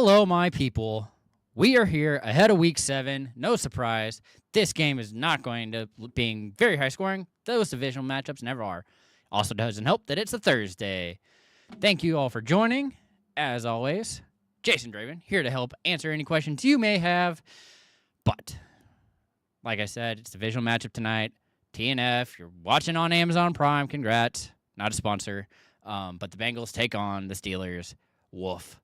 Hello, my people. We are here ahead of week 7. No surprise. This game is not going to being very high scoring. Those divisional matchups never are. Also doesn't help that it's a Thursday. Thank you all for joining. As always, Jason Draven here to help answer any questions you may have. But like I said, it's a divisional matchup tonight. TNF, you're watching on Amazon Prime. Congrats. Not a sponsor. But the Bengals take on the Steelers. Woof.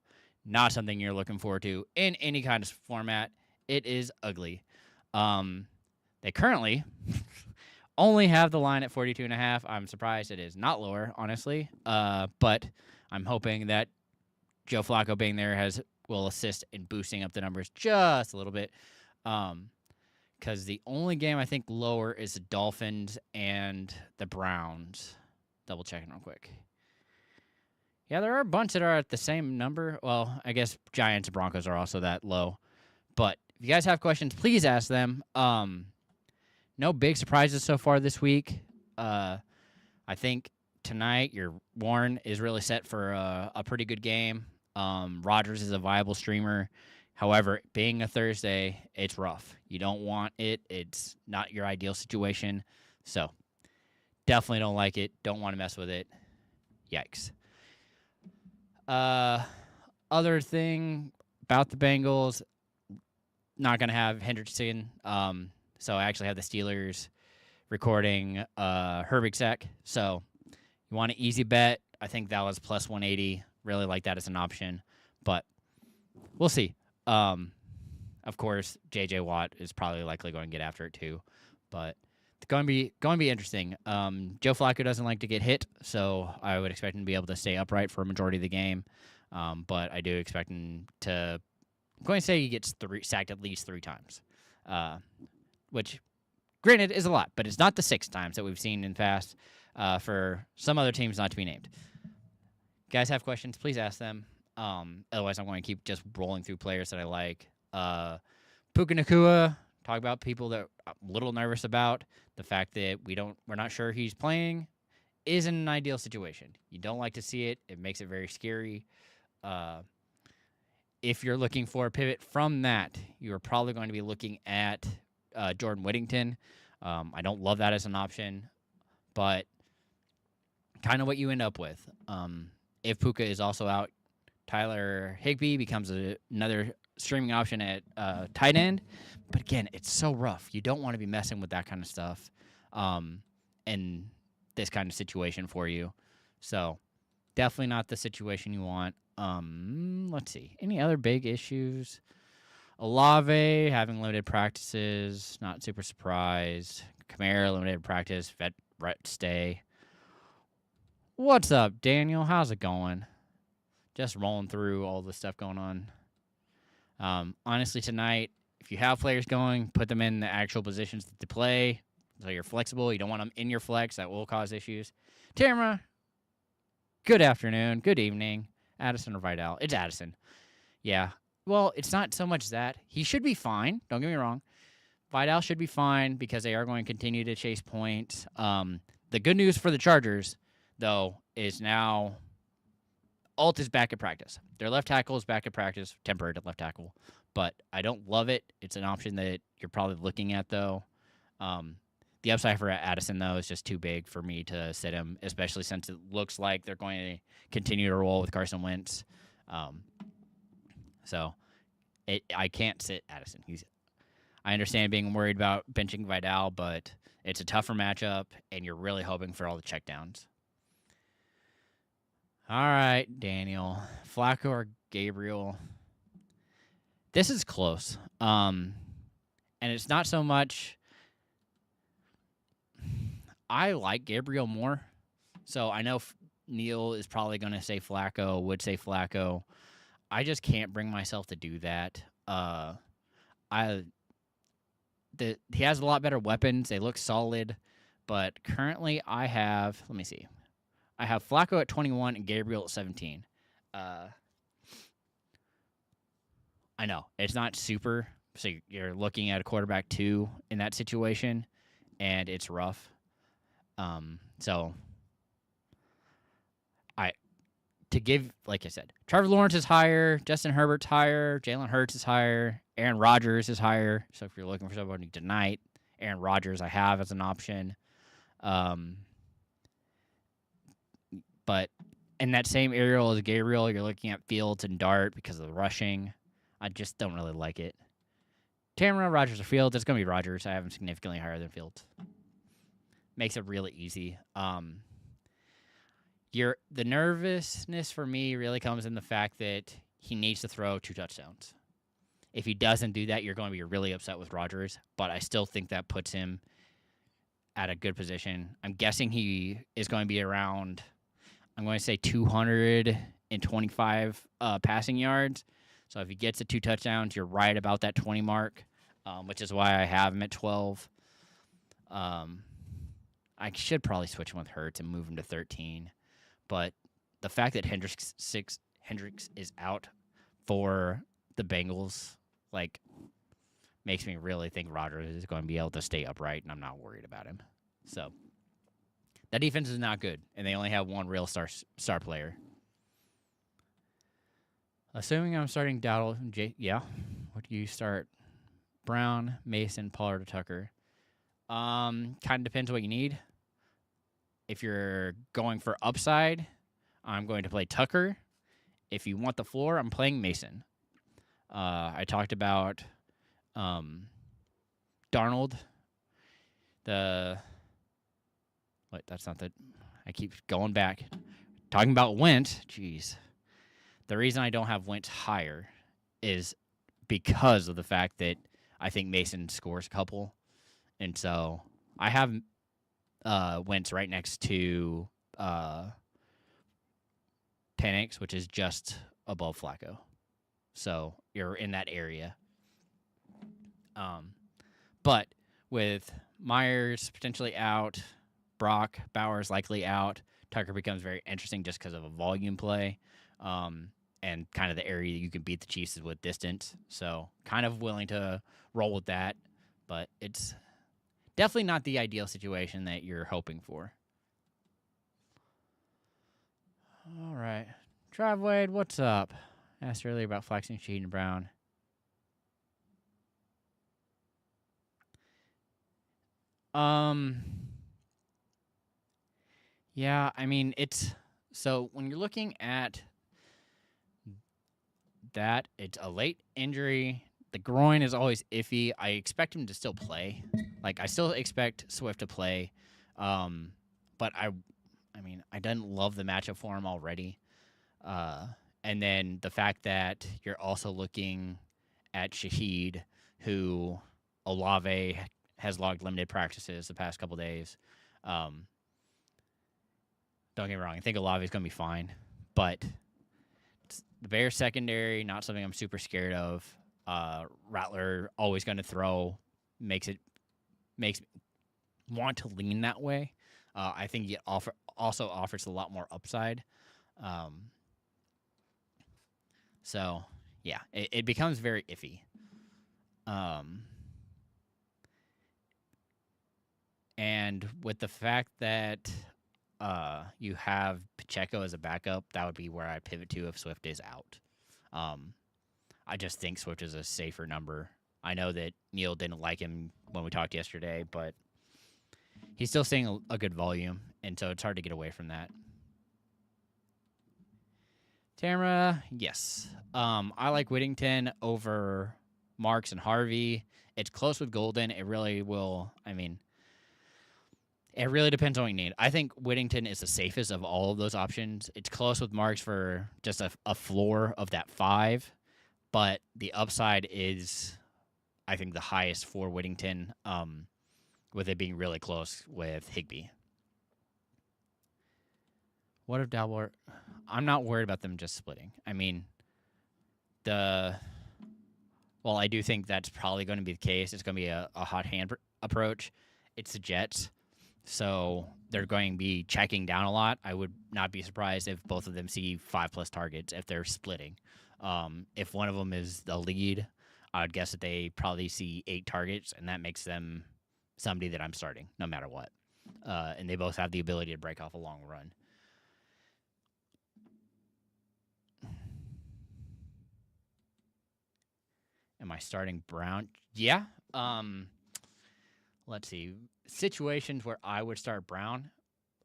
Not something you're looking forward to in any kind of format. It is ugly. They currently only have the line at 42.5. I'm surprised it is not lower, honestly. But I'm hoping that Joe Flacco being there will assist in boosting up the numbers just a little bit. Because the only game I think lower is the Dolphins and the Browns. Double checking real quick. Yeah, there are a bunch that are at the same number. Well, I guess Giants and Broncos are also that low. But if you guys have questions, please ask them. No big surprises so far this week. I think tonight your Warren is really set for a pretty good game. Rodgers is a viable streamer. However, being a Thursday, it's rough. You don't want it. It's not your ideal situation. So definitely don't like it. Don't want to mess with it. Yikes. Other thing about the Bengals, not going to have Hendrickson. So I actually have the Steelers recording Herbig. So you want an easy bet. I think that was plus 180. Really like that as an option. But we'll see. Of course, J.J. Watt is probably likely going to get after it too. But it's going to be interesting. Joe Flacco doesn't like to get hit, so I would expect him to be able to stay upright for a majority of the game. But I do expect him to. I'm going to say he gets sacked at least 3 times, which, granted, is a lot, but it's not the 6 times that we've seen in the past for some other teams not to be named. Guys have questions, please ask them. Otherwise, I'm going to keep just rolling through players that I like. Puka Nacua, talk about people that I'm a little nervous about. The fact that we're not sure he's playing isn't an ideal situation. You don't like to see it. It makes it very scary. If you're looking for a pivot from that, you're probably going to be looking at Jordan Whittington. I don't love that as an option, but kind of what you end up with. If Puka is also out, Tyler Higbee becomes another streaming option at tight end. But again, it's so rough. You don't want to be messing with that kind of stuff in this kind of situation for you. So definitely not the situation you want. Let's see. Any other big issues? Olave having limited practices. Not super surprised. Kamara, limited practice. Vet stay. What's up, Daniel? How's it going? Just rolling through all the stuff going on. Honestly, tonight, if you have players going, put them in the actual positions to play so you're flexible. You don't want them in your flex. That will cause issues. Tamara, good afternoon, good evening. Addison or Vidal? It's Addison. Yeah. Well, it's not so much that. He should be fine. Don't get me wrong. Vidal should be fine because they are going to continue to chase points. The good news for the Chargers, though, is now Alt is back at practice. Their left tackle is back at practice, temporary left tackle. But I don't love it. It's an option that you're probably looking at, though. The upside for Addison, though, is just too big for me to sit him, especially since it looks like they're going to continue to roll with Carson Wentz. So I can't sit Addison. I understand being worried about benching Vidal, but it's a tougher matchup, and you're really hoping for all the checkdowns. All right, Daniel. Flacco or Gabriel? This is close. And it's not so much. I like Gabriel more. So I know Neil is probably going to say Flacco, would say Flacco. I just can't bring myself to do that. He has a lot better weapons. They look solid. But currently I have, let me see. I have Flacco at 21 and Gabriel at 17. I know. It's not super. So you're looking at a quarterback 2 in that situation, and it's rough. So to give, like I said, Trevor Lawrence is higher, Justin Herbert's higher, Jalen Hurts is higher, Aaron Rodgers is higher. So if you're looking for somebody tonight, Aaron Rodgers I have as an option. But in that same aerial as Gabriel, you're looking at Fields and Dart because of the rushing. I just don't really like it. Tamara, Rodgers, or Fields. It's going to be Rodgers. I have him significantly higher than Fields. Makes it really easy. The nervousness for me really comes in the fact that he needs to throw 2 touchdowns. If he doesn't do that, you're going to be really upset with Rodgers. But I still think that puts him at a good position. I'm guessing he is going to be around, I'm going to say 225 passing yards. So if he gets the 2 touchdowns, you're right about that 20 mark, which is why I have him at 12. I should probably switch him with Hurts and move him to 13. But the fact that Hendricks is out for the Bengals, like, makes me really think Rodgers is going to be able to stay upright, and I'm not worried about him. So that defense is not good, and they only have one real star player. Assuming I'm starting Dowdle, yeah. What do you start? Brown, Mason, Pollard, or Tucker? Kind of depends what you need. If you're going for upside, I'm going to play Tucker. If you want the floor, I'm playing Mason. I talked about Darnold. That's not the. I keep going back. Talking about Wentz. Jeez. The reason I don't have Wentz higher is because of the fact that I think Mason scores a couple. And so I have Wentz right next to Penix, which is just above Flacco. So you're in that area. But with Myers potentially out, Brock, Bowers likely out, Tucker becomes very interesting just because of a volume play. And kind of the area you can beat the Chiefs is with distance. So kind of willing to roll with that. But it's definitely not the ideal situation that you're hoping for. All right. Trav Wade, what's up? Asked earlier about flexing Sheed and Brown. Yeah, I mean, so when you're looking at that, it's a late injury. The groin is always iffy. I expect him to still play. Like, I still expect Swift to play. But I mean, I didn't love the matchup for him already. And then the fact that you're also looking at Shaheed, who Olave has logged limited practices the past couple days. Don't get me wrong. I think Olave is going to be fine. But the Bears secondary, not something I'm super scared of. Rattler always going to throw, makes me want to lean that way. I think it also offers a lot more upside. So, yeah, it becomes very iffy. And with the fact that you have Pacheco as a backup, that would be where I pivot to if Swift is out. I just think Swift is a safer number. I know that Neil didn't like him when we talked yesterday, but he's still seeing a good volume, and so it's hard to get away from that. Tamara, yes. I like Whittington over Marks and Harvey. It's close with Golden. It really will, it really depends on what you need. I think Whittington is the safest of all of those options. It's close with Marks for just a floor of that 5, but the upside is, I think, the highest for Whittington, with it being really close with Higbee. What if Dalbert? I'm not worried about them just splitting. I mean, I do think that's probably going to be the case. It's going to be a hot hand approach. It's the Jets, so they're going to be checking down a lot. I would not be surprised if both of them see 5+ targets if they're splitting. If one of them is the lead, I would guess that they probably see 8 targets, and that makes them somebody that I'm starting no matter what. And they both have the ability to break off a long run. Am I starting Brown? Yeah. Let's see. Situations where I would start Brown.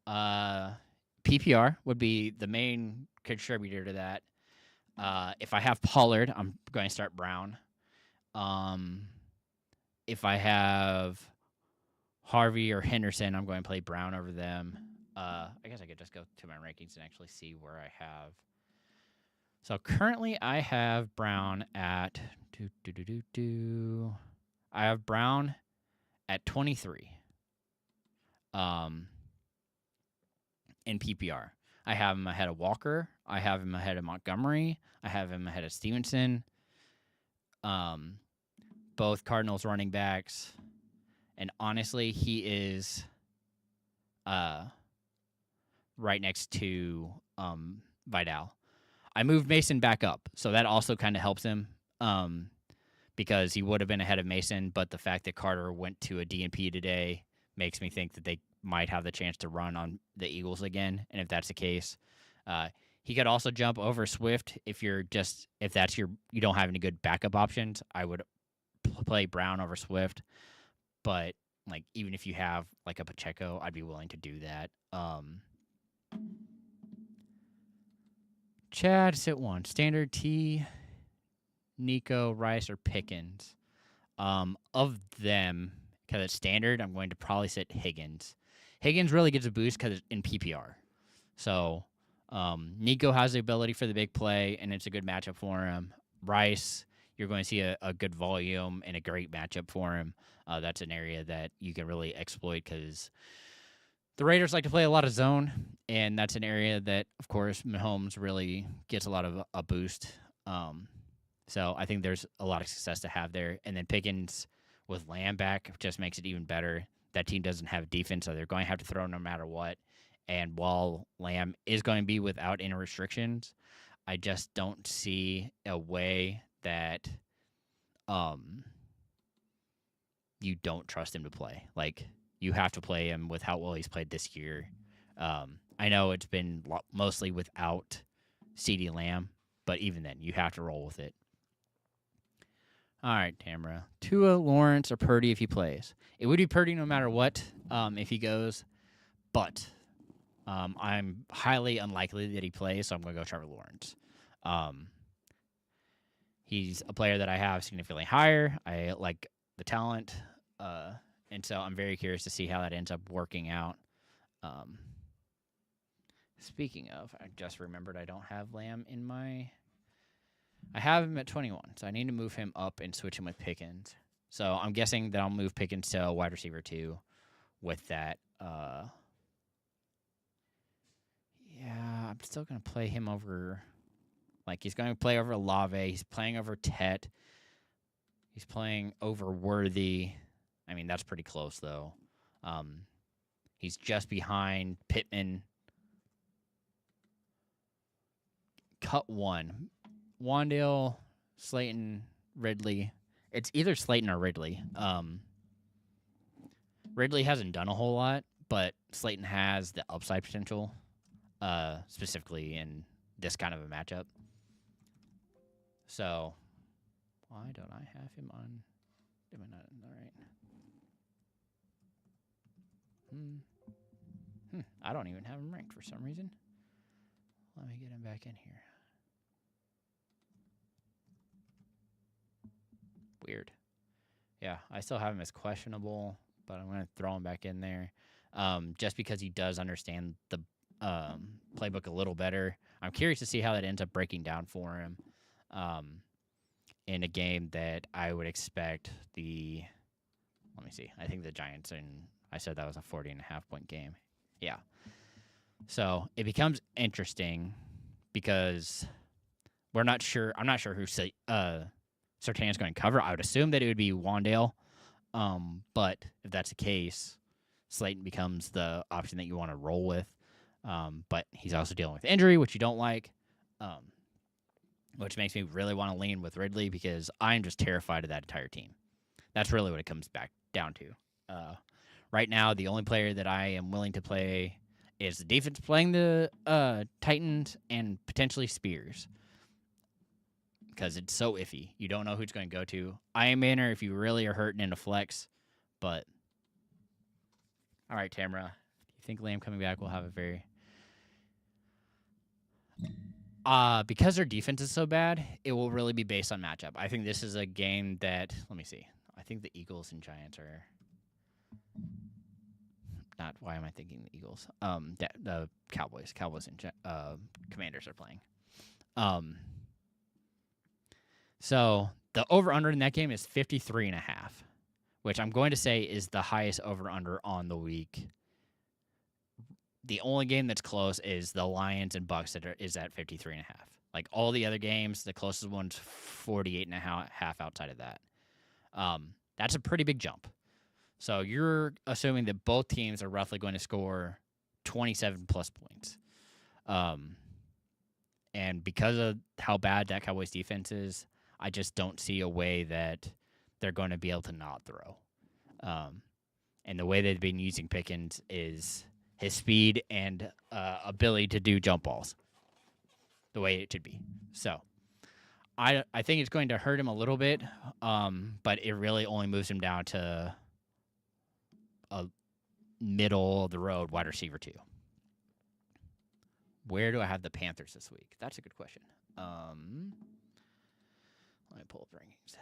PPR would be the main contributor to that. If I have Pollard, I'm going to start Brown. If I have Harvey or Henderson, I'm going to play Brown over them. I guess I could just go to my rankings and actually see where I have. So currently I have Brown at I have Brown at 23. In PPR. I have him ahead of Walker. I have him ahead of Montgomery. I have him ahead of Stevenson. Both Cardinals running backs. And honestly, he is right next to Vidal. I moved Mason back up, so that also kind of helps him because he would have been ahead of Mason, but the fact that Carter went to a DNP today makes me think that they might have the chance to run on the Eagles again, and if that's the case, he could also jump over Swift if you don't have any good backup options. I would play Brown over Swift, but like even if you have like a Pacheco, I'd be willing to do that. Chad, sit one. Standard T, Nico, Rice, or Pickens. Of them, because it's standard, I'm going to probably sit Higgins. Higgins really gets a boost because it's in PPR. So Nico has the ability for the big play, and it's a good matchup for him. Rice, you're going to see a good volume and a great matchup for him. That's an area that you can really exploit because the Raiders like to play a lot of zone, and that's an area that, of course, Mahomes really gets a lot of a boost. So I think there's a lot of success to have there. And then Pickens with Lamb back just makes it even better. That team doesn't have defense, so they're going to have to throw no matter what. And while Lamb is going to be without any restrictions, I just don't see a way that you don't trust him to play. Like, you have to play him with how well he's played this year. I know it's been mostly without CeeDee Lamb, but even then, you have to roll with it. All right, Tamara. Tua, Lawrence, or Purdy if he plays. It would be Purdy no matter what if he goes, but I'm highly unlikely that he plays, so I'm going to go Trevor Lawrence. He's a player that I have significantly higher. I like the talent, and so I'm very curious to see how that ends up working out. Speaking of, I just remembered I don't have Lamb in my... I have him at 21, so I need to move him up and switch him with Pickens. So I'm guessing that I'll move Pickens to wide receiver 2 with that. Yeah, I'm still going to play him over... Like, he's going to play over Olave. He's playing over Tet. He's playing over Worthy. I mean, that's pretty close, though. He's just behind Pittman. Cut one. Wandale, Slayton, Ridley. It's either Slayton or Ridley. Ridley hasn't done a whole lot, but Slayton has the upside potential, specifically in this kind of a matchup. So, why don't I have him on? Am I not in the right? I don't even have him ranked for some reason. Let me get him back in here. Weird. Yeah, I still have him as questionable, but I'm going to throw him back in there just because he does understand the playbook a little better. I'm curious to see how that ends up breaking down for him in a game that I would expect the... Let me see. I think the Giants, and I said that was a 40.5-point game. Yeah. So it becomes interesting because we're not sure. I'm not sure who Surtain's going to cover. I would assume that it would be Wandale. But if that's the case, Slayton becomes the option that you want to roll with. But he's also dealing with injury, which you don't like, which makes me really want to lean with Ridley because I'm just terrified of that entire team. That's really what it comes back down to. Right now, the only player that I am willing to play is the defense playing the Titans and potentially Spears. because it's so iffy. You don't know who's going to go to. Iron Banner if you really are hurting in a flex. But, all right, Tamara. Do you think Lamb coming back will have a very... because their defense is so bad, it will really be based on matchup. I think this is a game that... Let me see. I think the Eagles and Giants are... Not... Why am I thinking the Eagles? The Cowboys. Cowboys and Commanders are playing. So the over-under in that game is 53.5, which I'm going to say is the highest over-under on the week. The only game that's close is the Lions and Bucks is at 53.5. Like all the other games, the closest one's 48.5 outside of that. That's a pretty big jump. So you're assuming that both teams are roughly going to score 27 plus points. And because of how bad that Cowboys defense is, I just don't see a way that they're going to be able to not throw. And the way they've been using Pickens is his speed and ability to do jump balls the way it should be. So I think it's going to hurt him a little bit, but it really only moves him down to a middle of the road wide receiver 2. Where do I have the Panthers this week? That's a good question. Let me pull up rankings.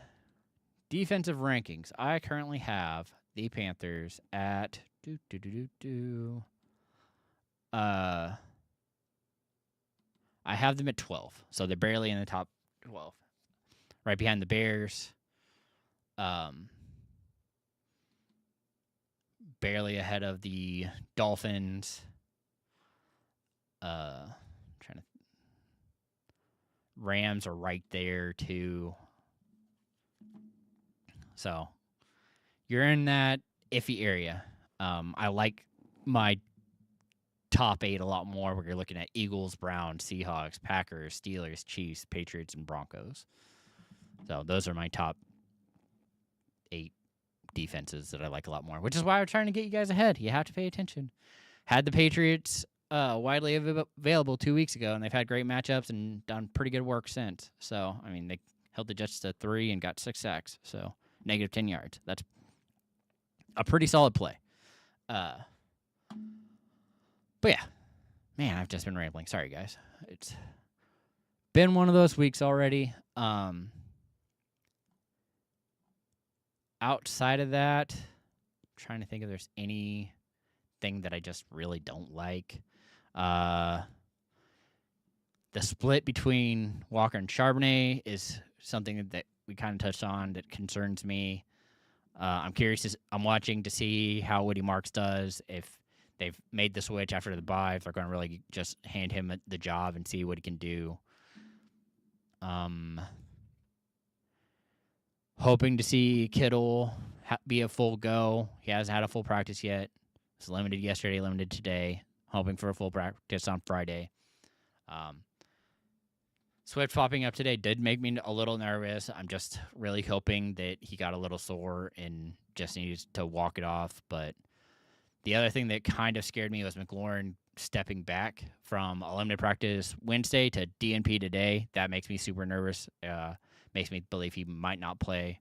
Defensive rankings. I currently have the Panthers at I have them at 12, so they're barely in the top 12. Right behind the Bears. Barely ahead of the Dolphins. Rams are right there too. So you're in that iffy area. I like my top 8 a lot more where you're looking at Eagles, Browns, Seahawks, Packers, Steelers, Chiefs, Patriots, and Broncos. So those are my top 8 defenses that I like a lot more, which is why I'm trying to get you guys ahead. You have to pay attention. Had the Patriots widely available 2 weeks ago, and they've had great matchups and done pretty good work since. So, I mean, they held the Jets to 3 and got 6 sacks, so negative 10 yards. That's a pretty solid play. But yeah, man, I've just been rambling. Sorry, guys. It's been one of those weeks already. Outside of that, I'm trying to think if there's anything that I just really don't like. The split between Walker and Charbonnet is something that we kind of touched on that concerns me. I'm curious. I'm watching to see how Woody Marks does. If they've made the switch after the bye, if they're going to really just hand him the job and see what he can do. Hoping to see Kittle be a full go. He hasn't had a full practice yet. It's limited yesterday, limited today. Hoping for a full practice on Friday. Swift popping up today did make me a little nervous. I'm just really hoping that he got a little sore and just needs to walk it off. But the other thing that kind of scared me was McLaurin stepping back from a limited practice Wednesday to DNP today. That makes me super nervous. Makes me believe he might not play.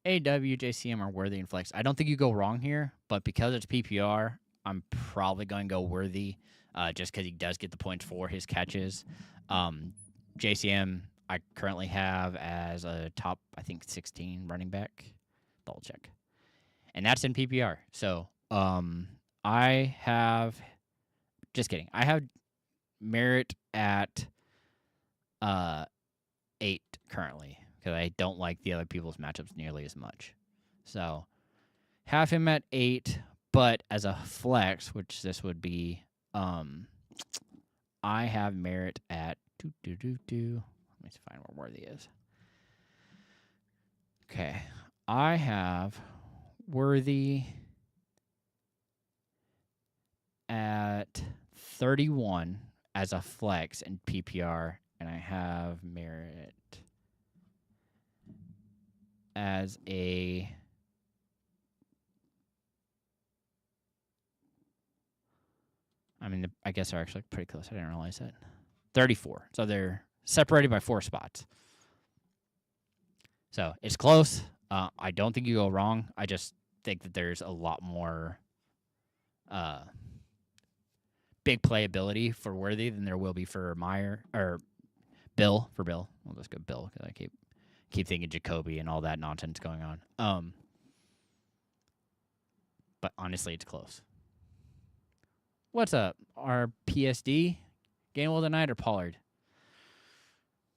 AW, JCM are Worthy and Flex. I don't think you go wrong here, but because it's PPR, I'm probably going to go Worthy just because he does get the points for his catches. JCM, I currently have as a top, I think, 16 running back. Double check. And that's in PPR. So I have, just kidding. I have Merritt at 8 currently because I don't like the other people's matchups nearly as much. So have him at 8, but as a flex, which this would be, I have Merritt at Let me find where Worthy is. Okay, I have Worthy at 31 as a flex in PPR, and I have Merritt as a I guess they're actually pretty close. I didn't realize that. 34. So they're separated by 4 spots. So it's close. I don't think you go wrong. I just think that there's a lot more big playability for Worthy than there will be for Meyer or Bill. For Bill, we'll just go Bill because I keep thinking Jacoby and all that nonsense going on. But honestly, it's close. What's up? Our PSD Gainwell tonight or Pollard?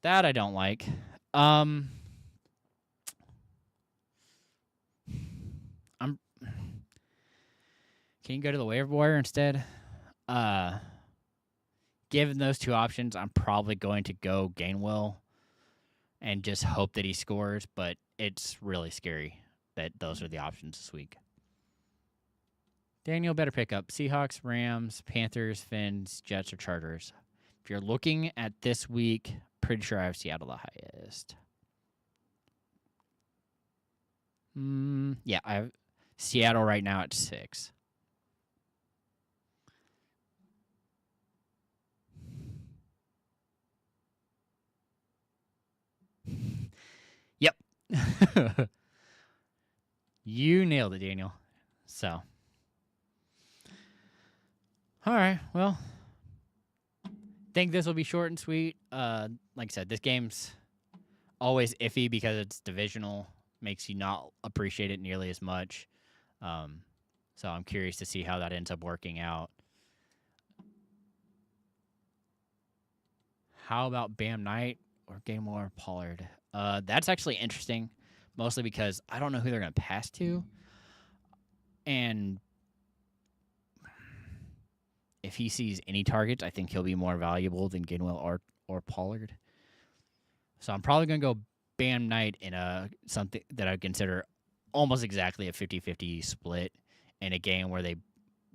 That I don't like. Can you go to the waiver wire instead? Given those 2 options, I'm probably going to go Gainwell and just hope that he scores, but it's really scary that those are the options this week. Daniel, better pick up Seahawks, Rams, Panthers, Finns, Jets, or Chargers. If you're looking at this week, pretty sure I have Seattle the highest. Yeah, I have Seattle right now at 6. Yep. You nailed it, Daniel. So, all right. Well, think this will be short and sweet. Like I said, this game's always iffy because it's divisional. Makes you not appreciate it nearly as much. So I'm curious to see how that ends up working out. How about Bam Knight or Gainwell or Pollard? That's actually interesting, mostly because I don't know who they're going to pass to. And if he sees any targets, I think he'll be more valuable than Gainwell or Pollard. So I'm probably going to go Bam Knight in something that I would consider almost exactly a 50-50 split in a game where they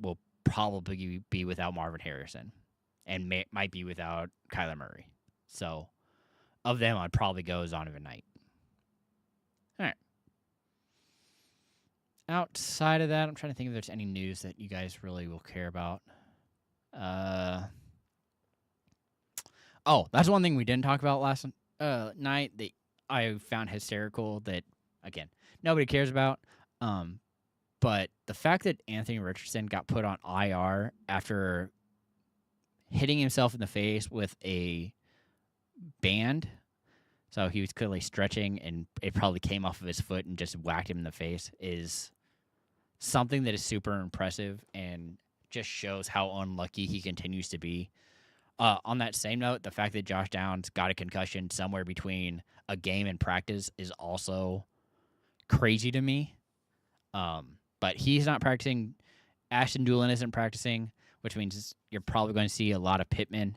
will probably be without Marvin Harrison and might be without Kyler Murray. So of them, I'd probably go Zonovan Knight. All right. Outside of that, I'm trying to think if there's any news that you guys really will care about. That's one thing we didn't talk about last night that I found hysterical that, again, nobody cares about. But the fact that Anthony Richardson got put on IR after hitting himself in the face with a band, so he was clearly stretching and it probably came off of his foot and just whacked him in the face, is something that is super impressive and just shows how unlucky he continues to be. On that same note, the fact that Josh Downs got a concussion somewhere between a game and practice is also crazy to me. But he's not practicing. Ashton Doolin isn't practicing, which means you're probably going to see a lot of Pittman.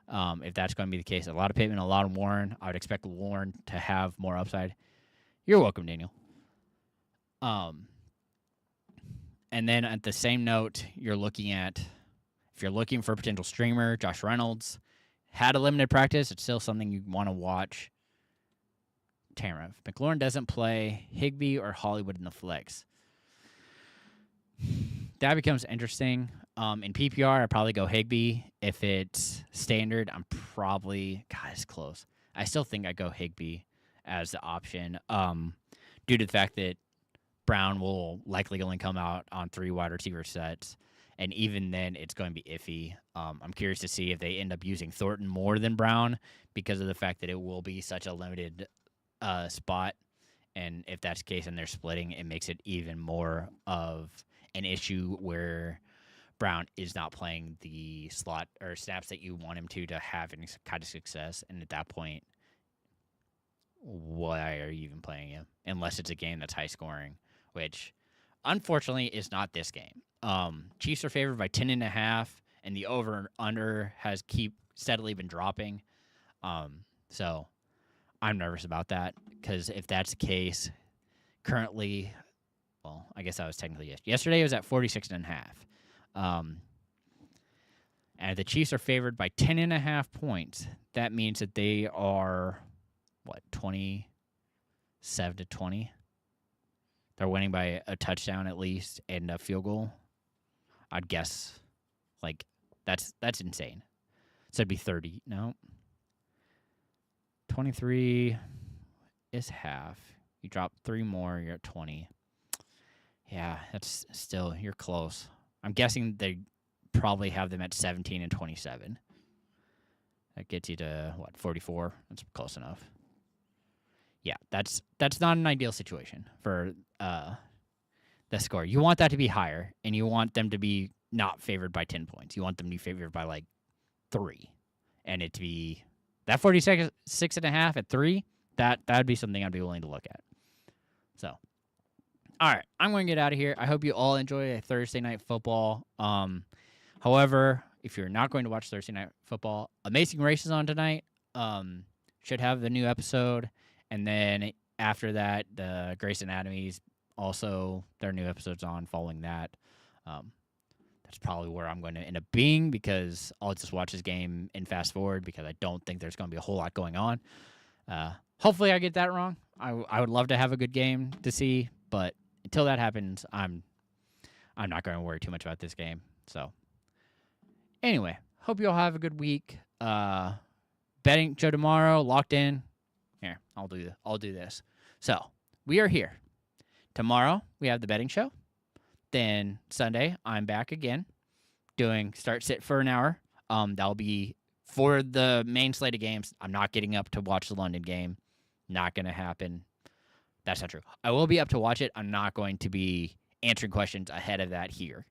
If that's going to be the case, a lot of Pittman, a lot of Warren. I would expect Warren to have more upside. You're welcome, Daniel. And then at the same note, you're looking at, if you're looking for a potential streamer, Josh Reynolds had a limited practice. It's still something you want to watch. Tamara, if McLaurin doesn't play, Higbee or Hollywood in the flex. That becomes interesting. In PPR, I'd probably go Higbee. If it's standard, I'm probably, God, it's close. I still think I'd go Higbee as the option due to the fact that Brown will likely only come out on 3 wide receiver sets. And even then, it's going to be iffy. I'm curious to see if they end up using Thornton more than Brown because of the fact that it will be such a limited spot. And if that's the case and they're splitting, it makes it even more of an issue where Brown is not playing the slot or snaps that you want him to have any kind of success. And at that point, why are you even playing him? Unless it's a game that's high scoring, which unfortunately is not this game. Chiefs are favored by 10.5, and the over/under has steadily been dropping. So I'm nervous about that because if that's the case, currently, well, I guess that was technically yesterday. It was at 46.5. And the Chiefs are favored by 10.5 points. That means that they are 27-20. They're winning by a touchdown at least and a field goal. I'd guess, that's insane. So it'd be 30. No. 23 is half. You drop 3 more, you're at 20. Yeah, that's still, you're close. I'm guessing they probably have them at 17 and 27. That gets you to, 44? That's close enough. Yeah, that's not an ideal situation for the score. You want that to be higher, and you want them to be not favored by 10 points. You want them to be favored by, 3. And it to be that 46.5 at 3, that'd be something I'd be willing to look at. So, all right, I'm going to get out of here. I hope you all enjoy a Thursday night football. However, if you're not going to watch Thursday night football, Amazing Race is on tonight. Should have the new episode, and then after that, the Grey's Anatomy's also their new episode's on. Following that, that's probably where I'm going to end up being because I'll just watch this game and fast forward because I don't think there's going to be a whole lot going on. Hopefully, I get that wrong. I would love to have a good game to see, but until that happens, I'm not going to worry too much about this game. So. Anyway, hope you all have a good week. Betting show tomorrow, locked in. Here, I'll do this. So, we are here. Tomorrow, we have the betting show. Then Sunday, I'm back again doing start sit for an hour. That'll be for the main slate of games. I'm not getting up to watch the London game. Not going to happen. That's not true. I will be up to watch it. I'm not going to be answering questions ahead of that here.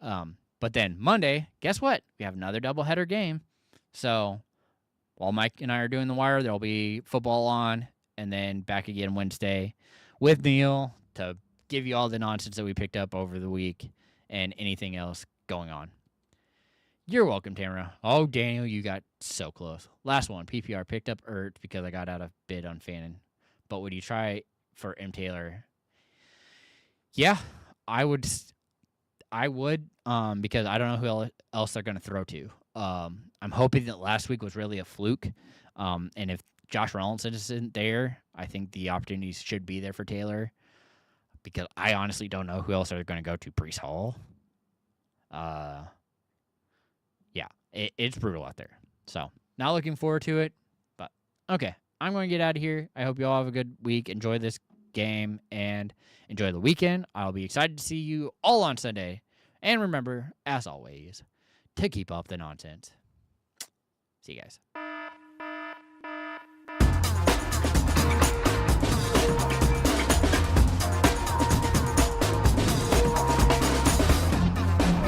But then Monday, guess what? We have another doubleheader game. So while Mike and I are doing the wire, there'll be football on, and then back again Wednesday with Neil to give you all the nonsense that we picked up over the week and anything else going on. You're welcome, Tamara. Oh, Daniel, you got so close. Last one, PPR picked up Ert because I got out of bid on Fannin. But would you try for M. Taylor? Yeah, I would. Because I don't know who else they're going to throw to. I'm hoping that last week was really a fluke. And if Josh Rollinson isn't there, I think the opportunities should be there for Taylor. Because I honestly don't know who else they're going to go to. Breece Hall. Yeah, it's brutal out there. So, not looking forward to it. But, okay, I'm going to get out of here. I hope you all have a good week. Enjoy this game and enjoy the weekend. I'll be excited to see you all on Sunday. And remember, as always, to keep up the nonsense. See you guys.